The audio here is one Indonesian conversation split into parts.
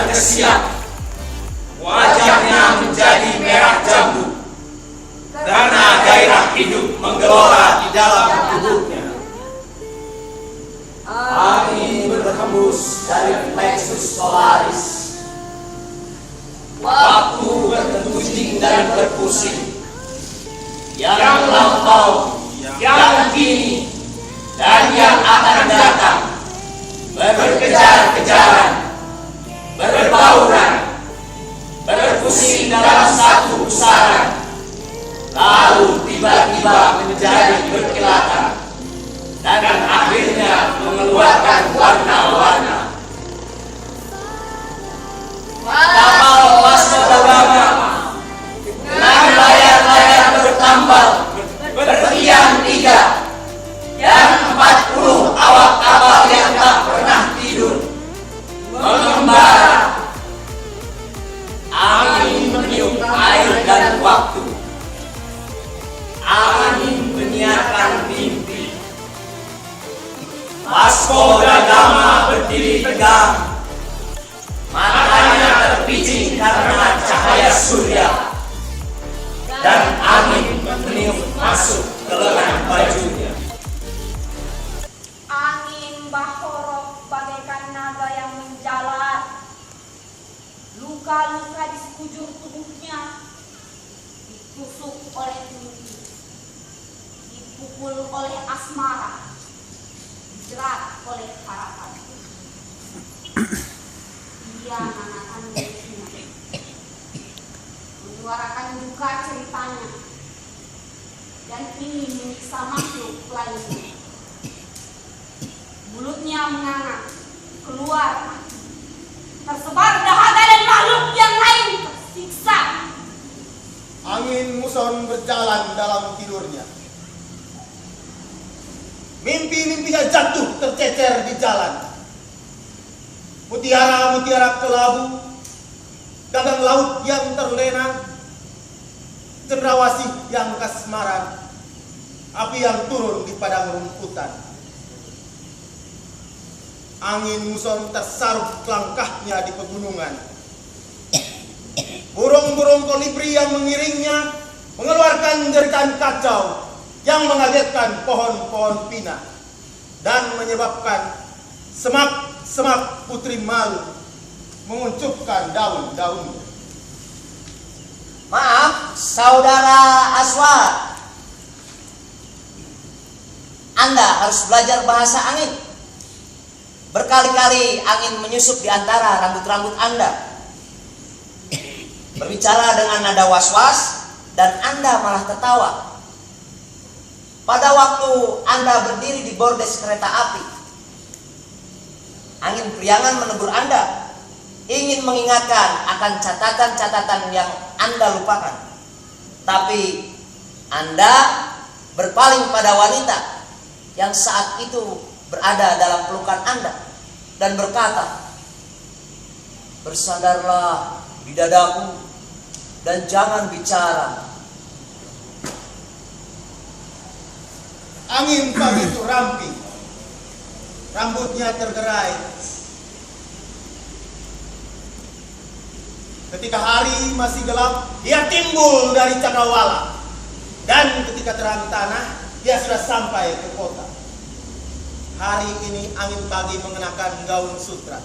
tersiap. Wajahnya menjadi merah jambu karena gairah hidup menggelora di dalam tubuhnya. Angin berhembus dari plexus solaris. Waktu berketujuh dan berpusing. Yang lampau, yang kini, dan yang akan datang berkejar-kejaran, berbauran, berpusing dalam satu pusaran, lalu tiba-tiba menjadi berkilatan, dan akhirnya mengeluarkan warna-warna. Kapal Waspadagama dengan layar-layar bertambal bertiang 3 dan 40 awak kapal yang tak pernah tidur mengembara. Angin meniup air dan waktu. Angin menyiarkan mimpi. Waspadagama berdiri tegak. Matanya terpicing karena cahaya surya. Dan angin meniup masuk ke lengan bajunya. Angin bahorok bagaikan naga yang menjalar. Luka-luka di sekujur tubuhnya ditusuk oleh mimpi, dipukul oleh asmara, dijerat oleh harapan. Ia menanamkan dirinya, menyuarakan duka ceritanya, dan ingin menyiksa makhluk lainnya. Mulutnya menganga, keluar mati. Tersebar dahaga dan makhluk yang lain tersiksa. Angin muson berjalan dalam tidurnya. Mimpi-mimpinya jatuh tercecer di jalan. Mutiara-mutiara kelabu, gagang laut yang terlena, cendrawasih yang kasmaran, api yang turun di padang rumputan. Angin muson tersarup langkahnya di pegunungan. Burung-burung kolibri yang mengiringnya mengeluarkan jeritan kacau yang mengagetkan pohon-pohon pinang dan menyebabkan semak-semak putri malu menguncupkan daun-daunnya. Maaf, saudara Aswar. Anda harus belajar bahasa angin. Berkali-kali angin menyusup di antara rambut-rambut Anda. Berbicara dengan nada was-was dan Anda malah tertawa. Pada waktu Anda berdiri di bordes kereta api, angin priangan menegur Anda, ingin mengingatkan akan catatan-catatan yang Anda lupakan. Tapi Anda berpaling pada wanita yang saat itu berada dalam pelukan Anda dan berkata, "Bersandarlah di dadaku dan jangan bicara." Angin pagi itu ramping, rambutnya tergerai. Ketika hari masih gelap, dia timbul dari cakrawala. Dan ketika terang tanah, dia sudah sampai ke kota. Hari ini angin pagi mengenakan gaun sutra.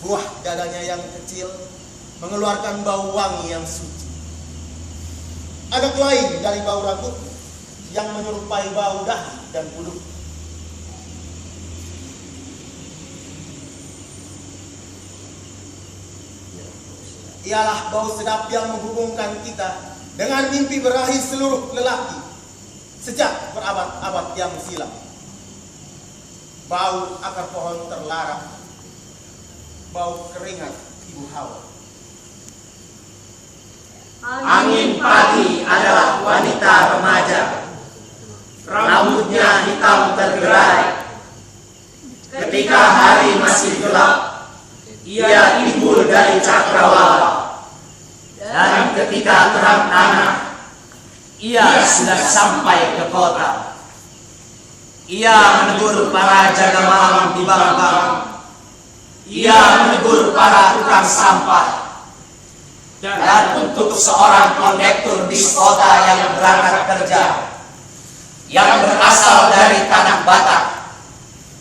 Buah dadanya yang kecil mengeluarkan bau wangi yang suci. Agak lain dari bau rambut yang menyerupai bau dahi dan bulu. Ialah bau sedap yang menghubungkan kita dengan mimpi berahi seluruh lelaki sejak berabad-abad yang silam. Bau akar pohon terlarang, bau keringat ibu Hawa. Angin pagi adalah wanita remaja. Rambutnya hitam tergerai. Ketika hari masih gelap, ia timbul dari cakrawala. Dan ketika terang tanah, ia sudah sampai ke kota. Ia menegur para jaga malam di bank-bank. Ia menegur para tukang sampah. Dan untuk seorang kondektur bis kota yang berangkat kerja, yang berasal dari tanah Batak,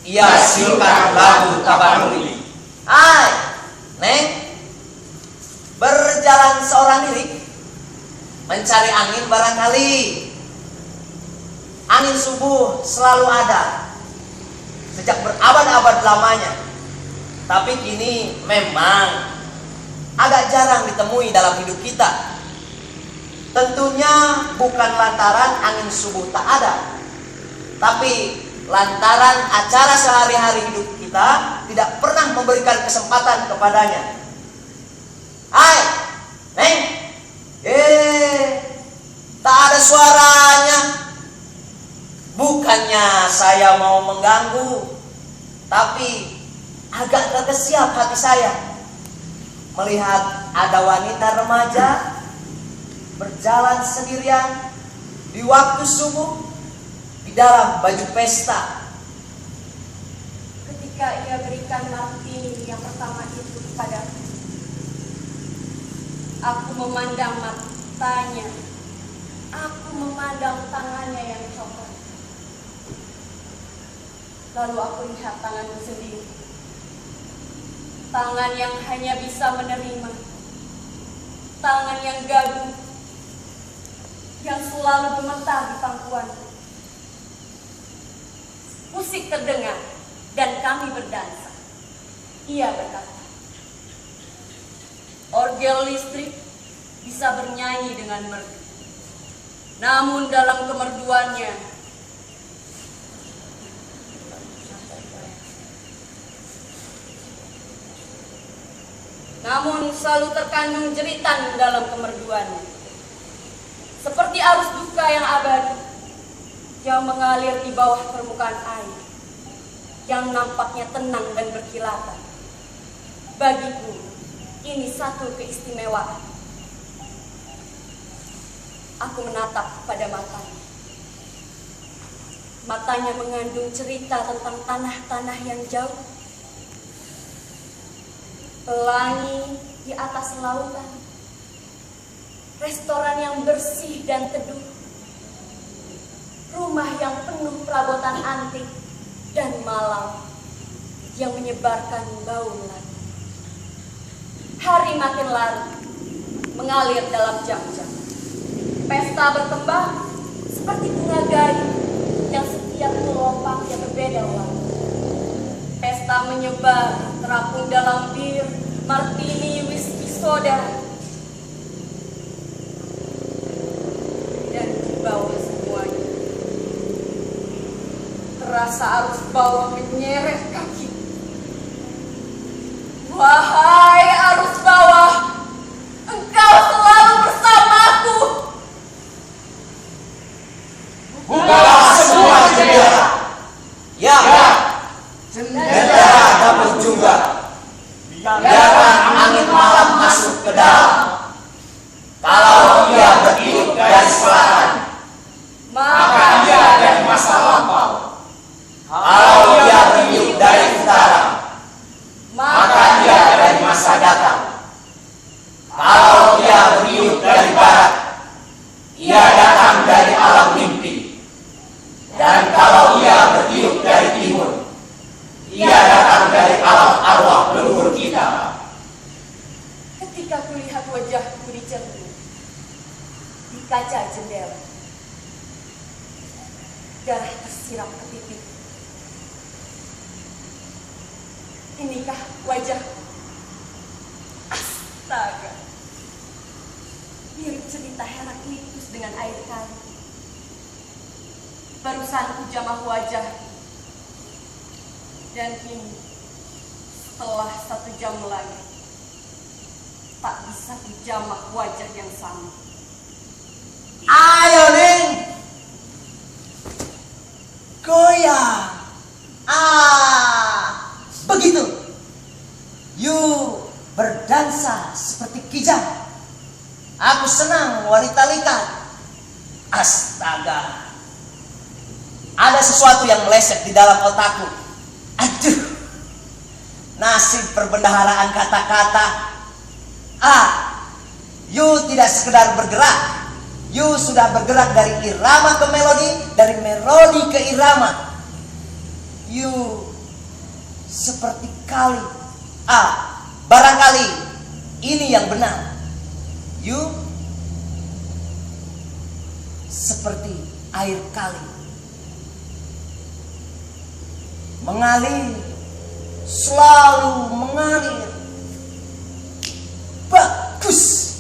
ia siukan lagu Tapanuli. Hai, Neng, berjalan seorang diri, mencari angin barangkali. Angin subuh selalu ada, sejak berabad-abad lamanya. Tapi kini memang agak jarang ditemui dalam hidup kita. Tentunya bukan lantaran angin subuh tak ada, tapi lantaran acara sehari-hari hidup kita tidak pernah memberikan kesempatan kepadanya. Hai, Neng, tak ada suaranya. Bukannya saya mau mengganggu, tapi agak terkesiap hati saya melihat ada wanita remaja berjalan sendirian di waktu subuh di dalam baju pesta. Ketika ia berikan martini yang pertama itu kepadaku, aku memandang matanya, aku memandang tangannya yang coklat. Lalu aku lihat tanganku sendiri, tangan yang hanya bisa menerima, tangan yang gagu, yang selalu gemetar di pangkuan. Musik terdengar dan kami berdansa. Ia berkata, orgel listrik bisa bernyanyi dengan merdu, namun dalam kemerduannya selalu terkandung jeritan dalam kemerduannya, seperti arus duka yang abadi yang mengalir di bawah permukaan air, yang nampaknya tenang dan berkilatan. Bagiku, ini satu keistimewaan. Aku menatap pada matanya. Matanya mengandung cerita tentang tanah-tanah yang jauh, pelangi di atas lautan, restoran yang bersih dan teduh, rumah yang penuh perabotan antik, dan malam yang menyebarkan bau melati. Hari makin larut, mengalir dalam jam-jam. Pesta berkembang seperti bunga gayu yang setiap gelombangnya berbeda warna. Pesta menyebar, terapung dalam bir, martini, whisky, soda, dan di bawah semuanya terasa arus bawah menyeret kaki. Wahai arus bawah, engkau selalu bersamaku. Bukalah semua jendela. Ya, Jendela dapur juga. Biarkan angin malam masuk ke dalam. Kalau ia bertiup dari selatan, maka ia dari masa lampau. Kalau ia bertiup dari utara, maka ia dari masa datang. Kalau ia bertiup dari barat, ia datang dari alam mimpi. Dan kalau ia bertiup dari timur, ia datang dari alam arwah leluhur kita. Ketika kulihat wajahku di cermin, di kaca jendela, darah tersiram ke pipi. Inikah wajahku? Astaga, mirip cerita Heraklitus dengan air kali. Barusan ku jamah wajah, dan kini setelah 1 jam lagi tak bisa dijamah wajah yang sama. ayo Neng, goyang. Begitu. You berdansa seperti kijang. Aku senang wanita likat. Astaga, ada sesuatu yang meleset di dalam otakku. Aduh, nasib perbendaharaan kata-kata. You tidak sekedar bergerak, you sudah bergerak dari irama ke melodi, dari melodi ke irama. You seperti kali. Barangkali ini yang benar. You seperti air kali, mengalir, selalu mengalir. Bagus.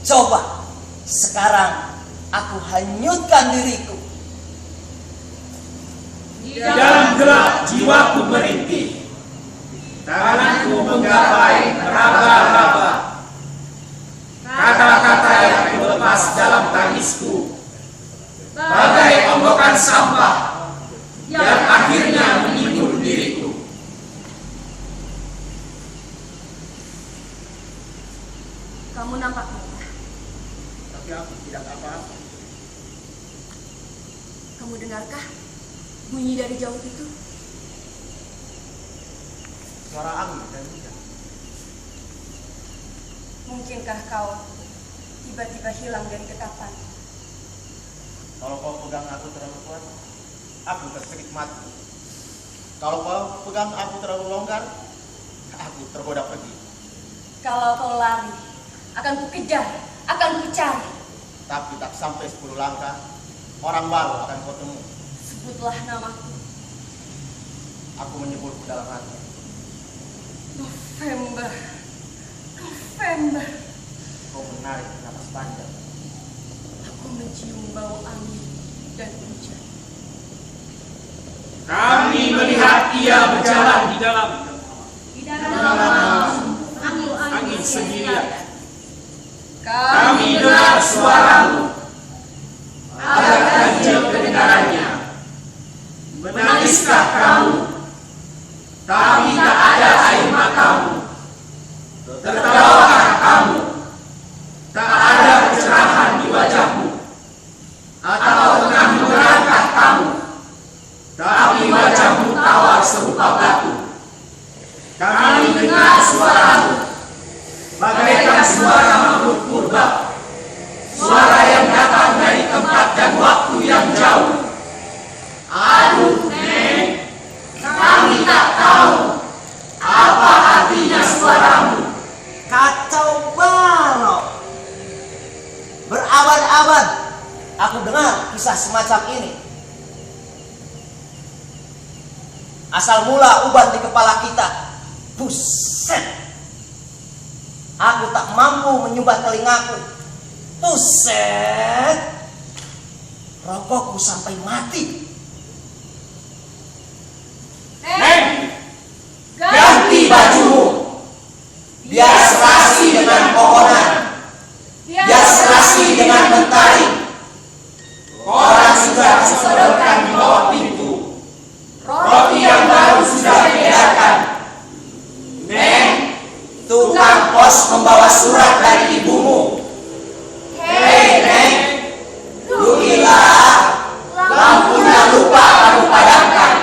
Coba sekarang aku hanyutkan diriku. Di dalam gelap jiwaku merintih, tanganku menggapai raba-raba. Kata-kata yang kulepas dalam tangisku, bagai onggokan sampah yang akhirnya menghibur diriku. Kamu nampak lelah. Tapi aku tidak apa-apa. Kamu dengarkah bunyi dari jauh itu? Suara angin dan hujan. Mungkinkah kau tiba-tiba hilang dari dekapan? Kalau kau pegang aku terlalu kuat, aku tersedikit mati. Kalau kau pegang aku terlalu longgar, aku tergoda pergi. Kalau kau lari, akan kukejar, akan kucari. Tapi tak sampai 10 langkah, orang baru akan kau temui. Sebutlah namaku. Aku menyebut ke dalam hati. November. November. Kau menarik napas panjang. Aku mencium bau angin dan hujan. Kami melihat ia berjalan di dalam angin sendirian. Kami dengar suaramu, ada ganjil kedengarannya. Menangiskah kamu? Tapi tak ada air matamu. Tertawakah kamu? Tak ada kecerahan di wajahmu. Atau tengah menerangkah kamu? Tapi wajahmu tawar serupa batu. Kami dengar suaramu, bagaikan suara makhluk purba, suara yang datang dari tempat dan waktu yang jauh. Aduh, Neng, kami tak tahu apa artinya suaramu. Kacau balau. Berabad-abad aku dengar kisah semacam ini. Asal mula uban di kepala kita. Buset. Aku tak mampu menyumbat telingaku. Buset. Rokokku sampai mati. Neng, ganti bajumu. Biar serasi dengan pohonan. Biar serasi dengan mentari. Orang sudah disodorkan di bawah pintu. Roti yang baru sudah diedarkan. Neng, Tukang pos membawa surat dari ibumu. Hei Neng, Duilah, lampunya lupa kamu padamkan.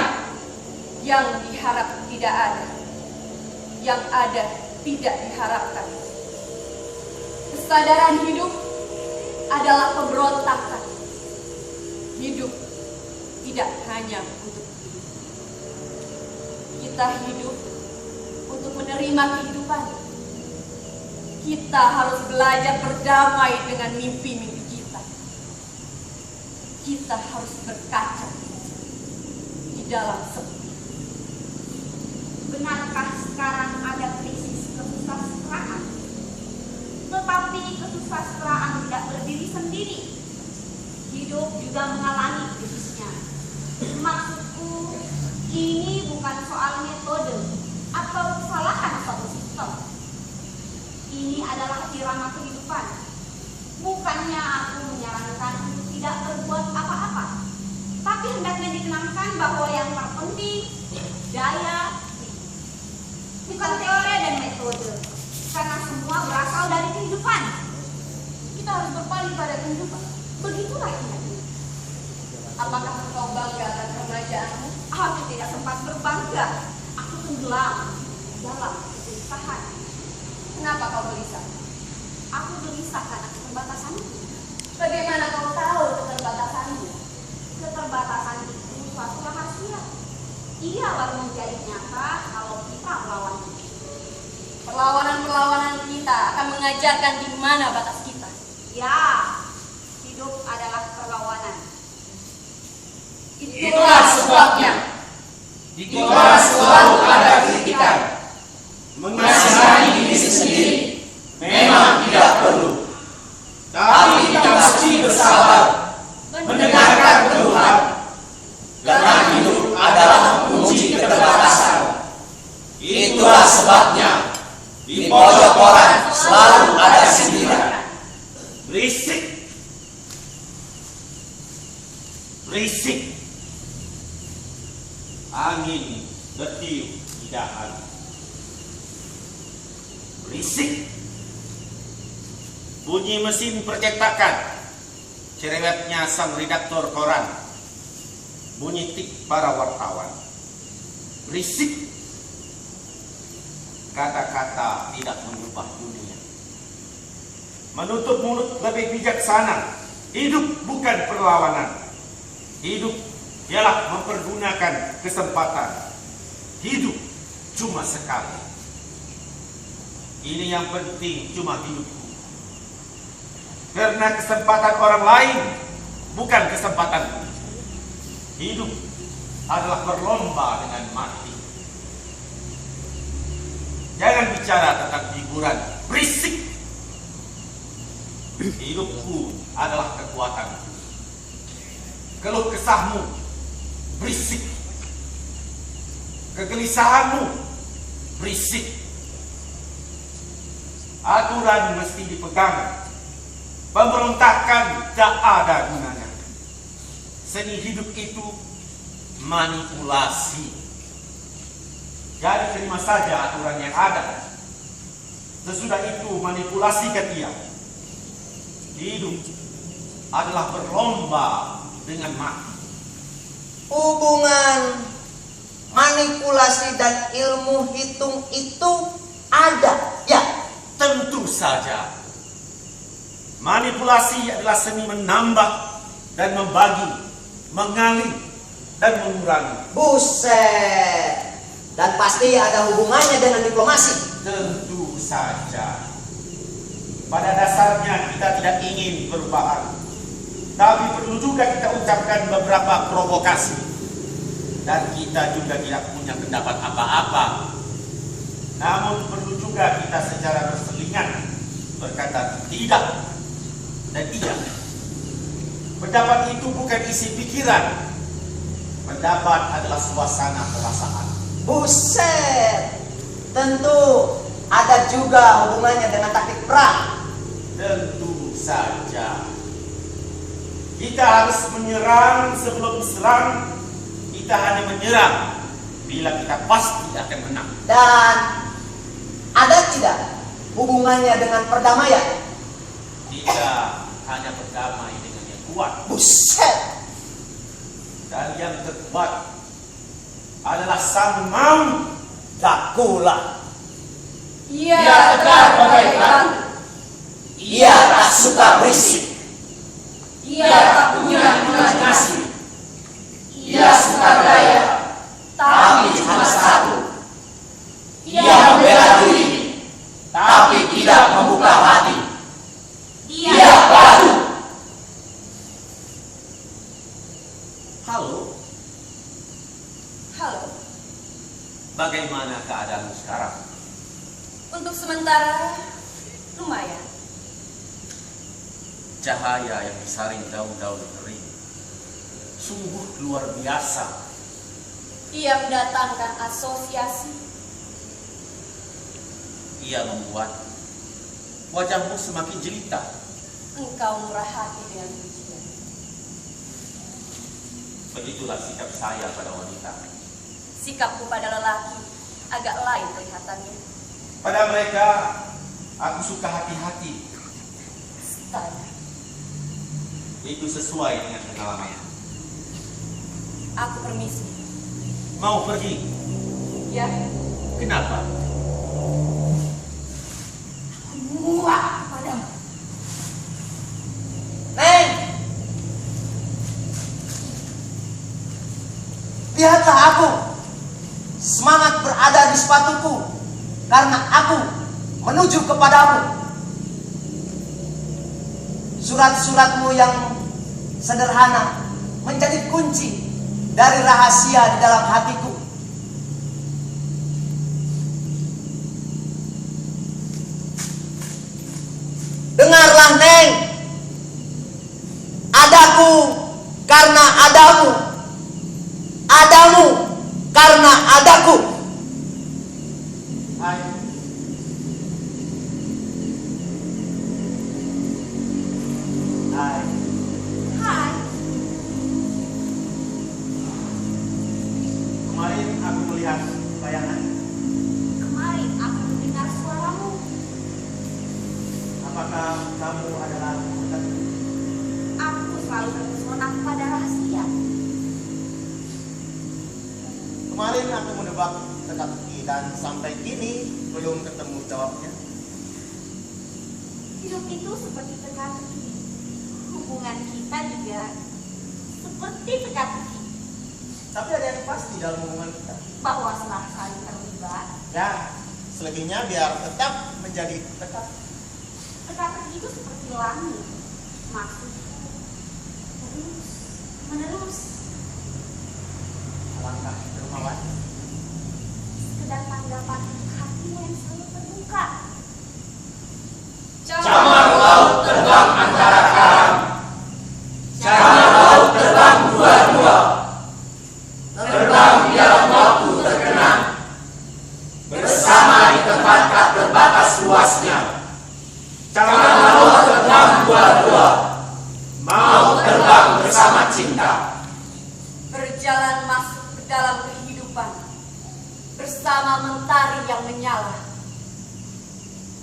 Yang diharap tidak ada, yang ada tidak diharapkan. Kesadaran hidup adalah pemberontakan. Hidup tidak hanya untuk hidup. Kita hidup untuk menerima kehidupan. Kita harus belajar berdamai dengan mimpi-mimpi kita. Kita harus berkaca di dalam sepi. Benarkah sekarang ada krisis kesusastraan? Tetapi kesusastraan tidak berdiri sendiri. Hidup juga mengalami krisisnya. Maksudku, ini bukan soal metode atau kesalahan suatu sistem. Ini adalah irama kehidupan. Bukannya aku menyarankan tidak berbuat apa-apa, tapi hendaknya dikenangkan bahwa yang terpenting daya, bukan teori dan metode, karena semua berasal dari kehidupan. Kita harus berpaling pada kehidupan. Begitulah ini. Apakah engkau bangga akan remajaanmu? Aku tidak sempat berbangga. Aku tenggelam dalam kegelisahan. Kenapa kau gelisah? Aku gelisah karena keterbatasanku. Bagaimana kau tahu keterbatasanmu? Keterbatasan itu suatu rahasia. Ia baru menjadi nyata kalau kita melawannya. Perlawanan-perlawanan kita akan mengajarkan di mana batas kita. Ya, hidup adalah perlawanan. Itulah sebabnya di kelas selalu ada kritikan. Mengasihani diri sendiri memang tidak perlu, tapi kita mesti bersabar mendengarkan keluhan, karena hidup adalah menguji keterbatasan. Itulah sebabnya di pojok koran selalu ada sindiran. Berisik, berisik. Angin bertiup di dahan. Berisik. Bunyi mesin percetakan. Cerewetnya sang redaktor koran. Bunyi tik para wartawan. Berisik. Kata-kata tidak mengubah dunia. Menutup mulut lebih bijaksana. Hidup bukan perlawanan. Hidup ialah mempergunakan kesempatan. Hidup cuma sekali. Ini yang penting, cuma hidupku. Karena kesempatan orang lain bukan kesempatanku. Hidup adalah berlomba dengan mati. Jangan bicara tentang hiburan. Berisik. Hidupku adalah kekuatanku. Keluh kesahmu berisik. Kegelisahanmu berisik. Aturan mesti dipegang. Pemberontakan tak ada gunanya. Seni hidup itu manipulasi. Jadi terima saja aturan yang ada. Sesudah itu manipulasikan ia. Hidup adalah berlomba dengan mati. Hubungan manipulasi dan ilmu hitung itu ada, ya? Tentu saja. Manipulasi adalah seni menambah dan membagi, mengalih dan mengurangi. Buset. Dan pasti ada hubungannya dengan diplomasi. Tentu saja. Pada dasarnya kita tidak ingin perubahan. Tapi perlu juga kita ucapkan beberapa provokasi. Dan kita juga tidak punya pendapat apa-apa. Namun perlu juga kita secara berselingan berkata tidak dan iya. Pendapat itu bukan isi pikiran. Pendapat adalah suasana perasaan. Buset. Tentu ada juga hubungannya dengan taktik perang. Tentu saja. Kita harus menyerang sebelum diserang. Kita hanya menyerang bila kita pasti akan menang. Dan ada tidak hubungannya dengan perdamaian? Kita hanya berdamai dengan yang kuat. Buset. Dan yang terkuat adalah sang Maung Dracula. Ia tegar bagai batu. Ia tak suka berisik. Ia tak punya imajinasi. Ia suka gaya, tapi cuma satu. Ia membela diri, tapi tidak membuka hati. Ia baru. Halo, Halo, bagaimana keadaanmu sekarang? untuk sementara lumayan. Cahaya yang disaring daun-daun kering sungguh luar biasa. Ia mendatangkan asosiasi. Ia membuat wajahmu semakin jelita. Engkau murah hati dengan pujian. Begitulah sikap saya pada wanita. Sikapku pada lelaki agak lain kelihatannya. Pada mereka, aku suka hati-hati. Style. Itu sesuai dengan pengalaman. Aku permisi. Mau pergi? Ya, Kenapa? Muak padamu. Neng, lihatlah aku. Semangat berada di sepatuku karena aku menuju kepadamu. Surat-suratmu yang sederhana menjadi kunci dari rahasia di dalam hatiku. Dengarlah Neng, adaku karena adamu, adamu karena adaku. Hai. Hai. Hai, Kemarin aku melihat bayangan. kemarin aku mendengar suaramu. Apakah kamu adalah dekatku? Aku selalu terpesona pada rahasia. Kemarin aku menebak teka-teki dan sampai kini belum ketemu jawabnya. Hidup itu seperti teka-teki. Hubungan kita juga seperti teka-teki. Tapi ada yang pasti dalam hubungan kita. Bahwa setelah saling terlibat, Ya, selebihnya biar tetap menjadi dekat. teka-teki itu seperti langit. Maksudku, terus menerus. Alangkah dermawan. Sekedar tanggapan hatimu yang selalu terbuka. Camar laut terbang antara karang, camar laut terbang dua-dua, terbang di dalam waktu terkenang, bersama di tempat tak terbatas luasnya. Camar laut terbang dua-dua, mau terbang bersama cinta. Berjalan masuk ke dalam kehidupan bersama mentari yang menyala.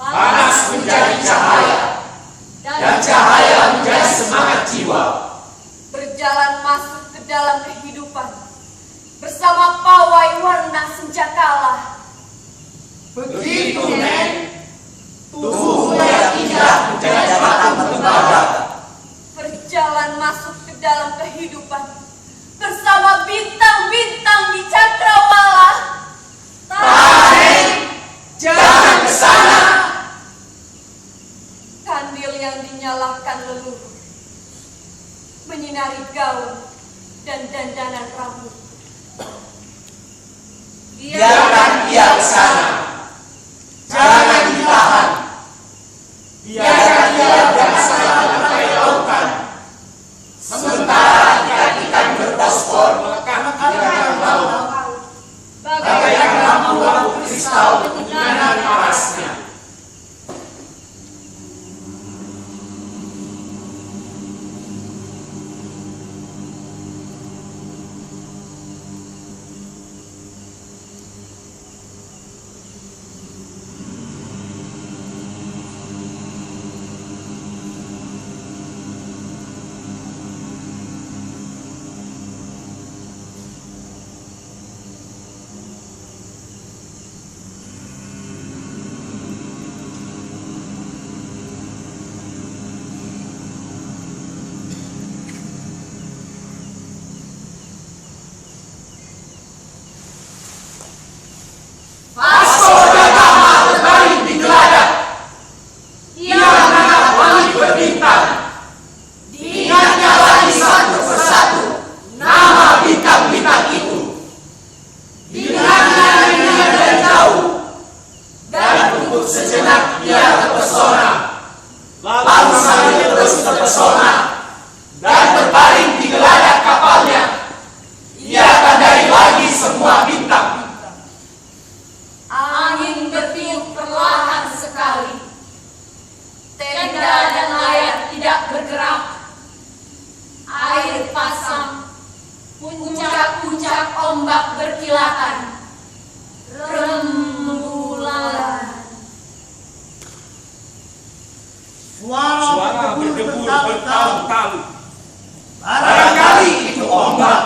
Panas menjadi cahaya, dan cahaya menjadi semangat jiwa. Berjalan masuk ke dalam kehidupan bersama pawai warna senjakala. Begitu, Neng. Tubuhmu yang indah menjadi jabatan berlembaga. Berjalan masuk ke dalam kehidupan bersama bintang-bintang di cakrawala. Neng, jangan ke sana. Kandil yang dinyalakan leluhur menyinari gaun dan dandanan rambut. Biarkan dia ke sana. Jangan ditahan. Biarkan dia bersama lantai lautan. Sementara ikan-ikan berfosfor melekat di dalam laut. Bagaikan lampu-lampu kristal menyinari parasnya. Vasco da Gama berbaring di geladak. Ia menatap langit berbintang. Diingatnya lagi satu persatu nama bintang-bintang itu. Didengarnya nyanyian dari jauh. Dan untuk sejenak ia terpesona. Lalu sambil terus terpesona dan berbaring di geladak kapalnya, ia tandai lagi semua bintang. Angin bertiup perlahan sekali. Tenda dan layar tidak bergerak. Air pasang. Puncak-puncak ombak berkilatan. Rembulan. Suara berdebu bertalu-talu. Barangkali itu ombak.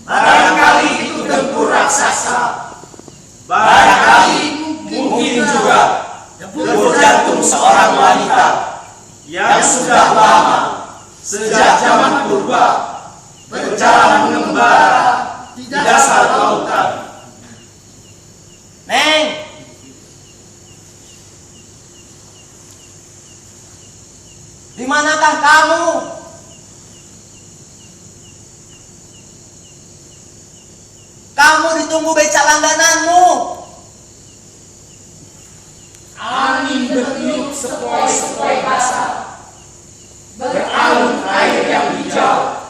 Barangkali itu tempur raksasa. Barangkali mungkin jantung seorang wanita yang sudah lama sejak zaman purba berjalan mengembara di dasar lautan. Neng, di manakah kamu? Kamu ditunggu becak langgananmu. Angin bertiup sepoi-sepoi basah, beralun air yang hijau,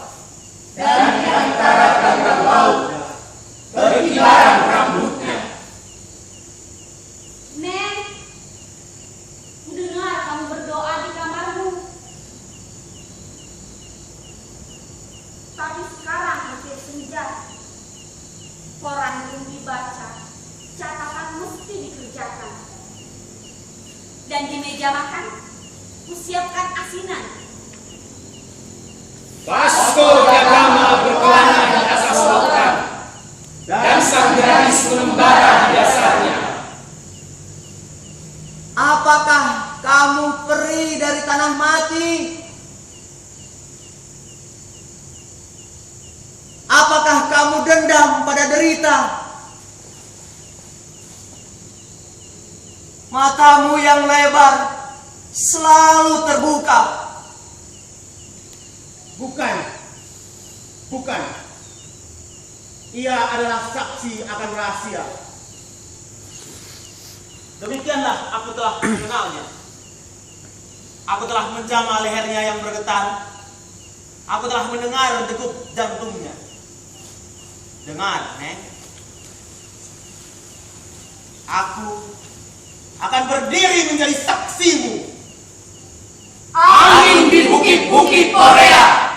dan di antara ganggang laut berkibaran rambutnya. Neng, mendengar kamu berdoa di kamarmu. Tapi sekarang hampir senja. Koran belum dibaca, catatan mesti dikerjakan. Dan di meja makan, kusiapkan asinan. Vasco da Gama berkelana di atas lautan, dan sang gadis mengembara di dasarnya. Apakah kamu peri dari tanah mati? Apakah kamu dendam pada derita? Matamu yang lebar selalu terbuka. Bukan. Ia adalah saksi akan rahasia. Demikianlah aku telah mengenalnya. Aku telah menjamah lehernya yang bergetar. Aku telah mendengar degup jantungnya. Dengar, Neng. Aku akan berdiri menjadi saksimu. Angin di bukit-bukit Korea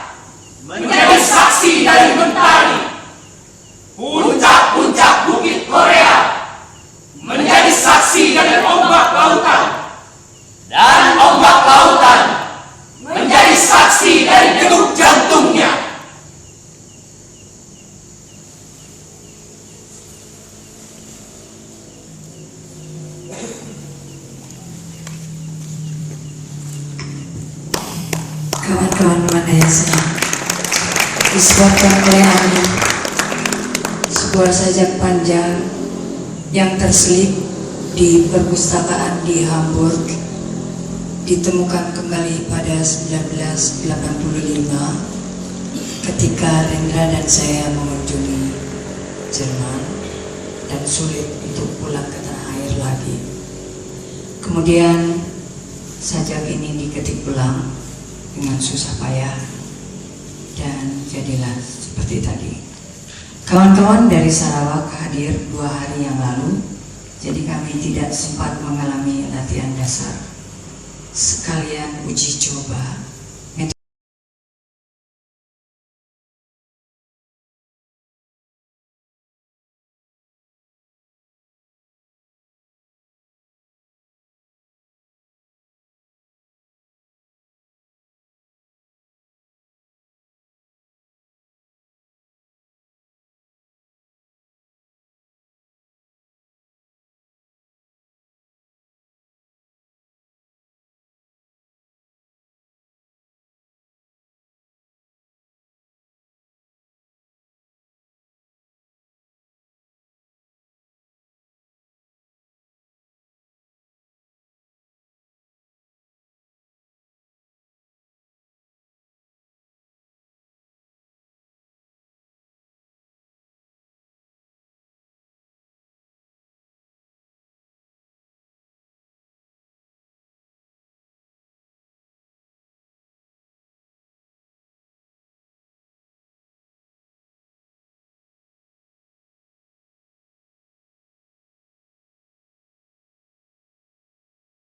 menjadi saksi dari mentari. Puncak-puncak bukit Korea menjadi saksi dari ombak lautan. Dan ombak lautan menjadi saksi dari degup jantungnya. Kawan-kawan mana yang senang disebabkan oleh angin, sebuah sajak panjang yang terselip di perpustakaan di Hamburg ditemukan kembali pada 1985 ketika Rendra dan saya mengunjungi Jerman dan sulit untuk pulang ke tanah air lagi. Kemudian sajak ini diketik ulang dengan susah payah dan jadilah seperti tadi. Kawan-kawan dari Sarawak hadir 2 hari yang lalu, jadi kami tidak sempat mengalami latihan dasar sekalian uji coba